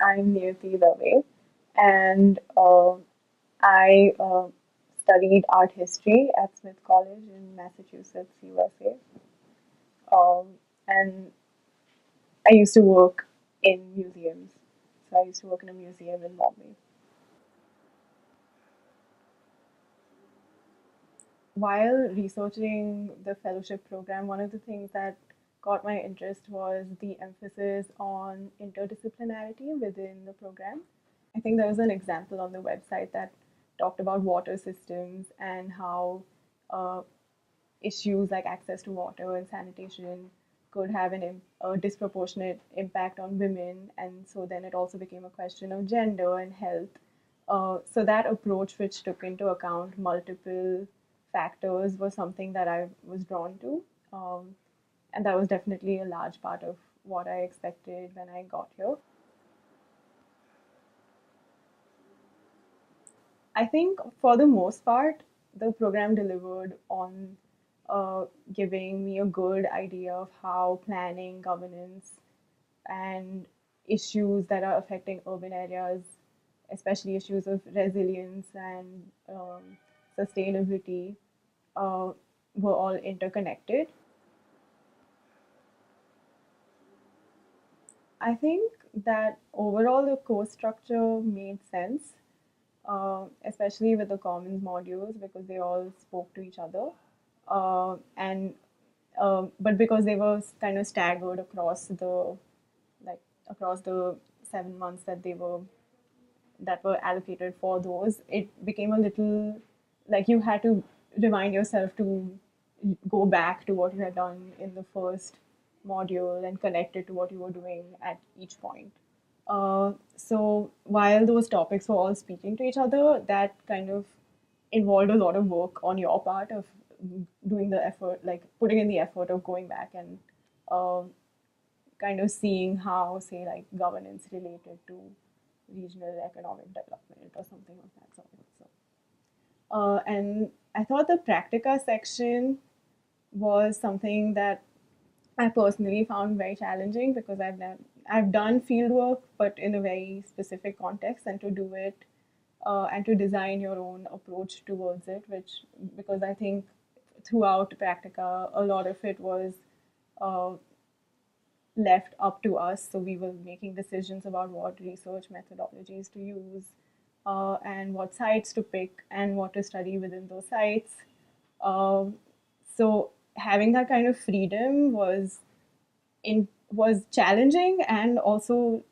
I'm Niyati, and I studied art history at Smith College in Massachusetts, USA. And I used to work in museums. So I used to work in a museum in Bombay. While researching the fellowship program, one of the things that caught my interest was the emphasis on interdisciplinarity within the program. I think there was an example on the website that talked about water systems and how uh, issues like access to water and sanitation could have a disproportionate impact on women. And so then it also became a question of gender and health. So that approach, which took into account multiple factors, was something that I was drawn to. And that was definitely a large part of what I expected when I got here. I think for the most part, the program delivered on giving me a good idea of how planning, governance, and issues that are affecting urban areas, especially issues of resilience and sustainability, uh, were all interconnected. I think that overall the course structure made sense, especially with the commons modules because they all spoke to each other. And but because they were kind of staggered like across the 7 months that were allocated for those, it became a little like you had to remind yourself to go back to what you had done in the first module and connect it to what you were doing at each point. So while those topics were all speaking to each other, that kind of involved a lot of work on your part of doing the effort, like putting in the effort of going back and uh, kind of seeing how, say, like governance related to regional economic development or something of that sort. And I thought the practica section was something that I personally found very challenging because I've done field work, but in a very specific context, and to do it and to design your own approach towards it, which because I think throughout practica, a lot of it was uh, left up to us. So we were making decisions about what research methodologies to use and what sites to pick and what to study within those sites. Um, so having that kind of freedom was challenging and also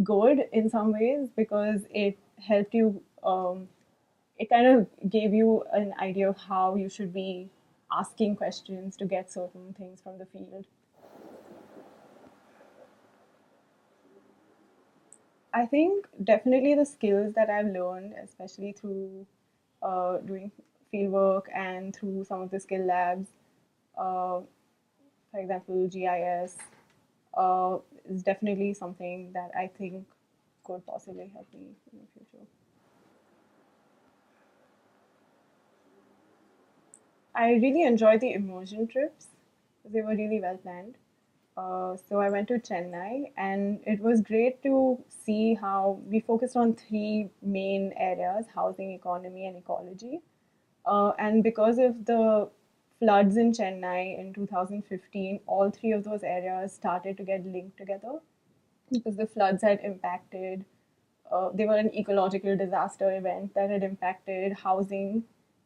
good in some ways because it helped you. It kind of gave you an idea of how you should be asking questions to get certain things from the field. I think definitely the skills that I've learned, especially through doing fieldwork and through some of the skill labs, uh, for example, GIS, is definitely something that I think could possibly help me in the future. I really enjoyed the immersion trips. They were really well planned. So I went to Chennai, and it was great to see how we focused on three main areas: housing, economy, and ecology. And because of the floods in Chennai in 2015, all three of those areas started to get linked together because the floods had impacted, they were an ecological disaster event that had impacted housing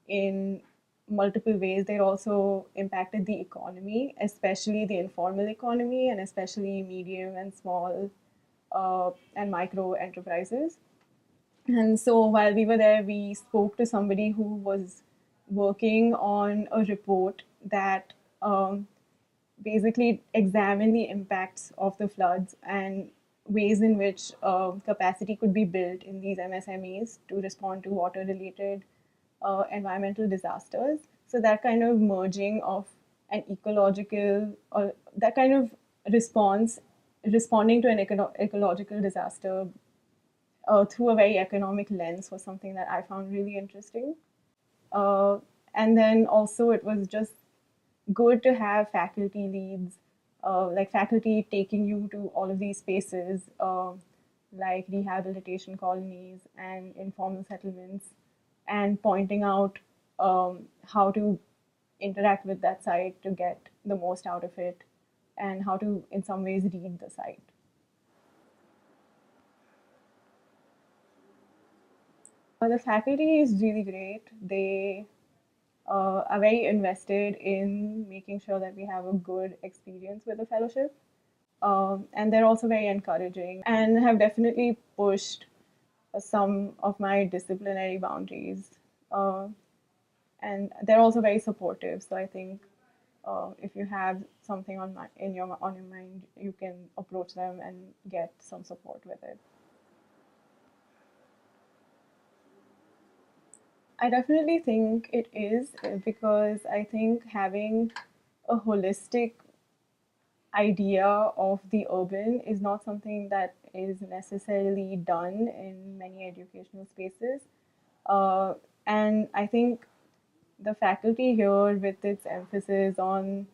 in multiple ways. They also impacted the economy, especially the informal economy, and especially medium and small and micro enterprises. And so while we were there, we spoke to somebody who was working on a report that basically examined the impacts of the floods and ways in which capacity could be built in these MSMEs to respond to water related environmental disasters. So that kind of merging of an ecological or that kind of responding to an ecological disaster through a very economic lens was something that I found really interesting. Uh, and then also, it was just good to have faculty leads, like faculty taking you to all of these spaces. like rehabilitation colonies and informal settlements, and pointing out how to interact with that site to get the most out of it and how to, in some ways, read the site. The faculty is really great. They are very invested in making sure that we have a good experience with the fellowship. And they're also very encouraging and have definitely pushed some of my disciplinary boundaries. Uh, and they're also very supportive. So I think if you have something on your mind, you can approach them and get some support with it. I definitely think it is because I think having a holistic idea of the urban is not something that is necessarily done in many educational spaces. Uh, and I think the faculty here, with its emphasis on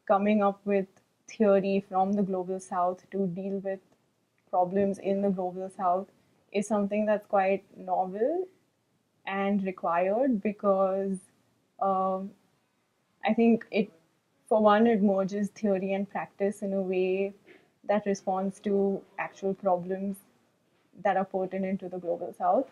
coming up with theory from the global south to deal with problems in the global south, is something that's quite novel and required because um, I think it, for one, it merges theory and practice in a way that responds to actual problems that are pertinent to the global south.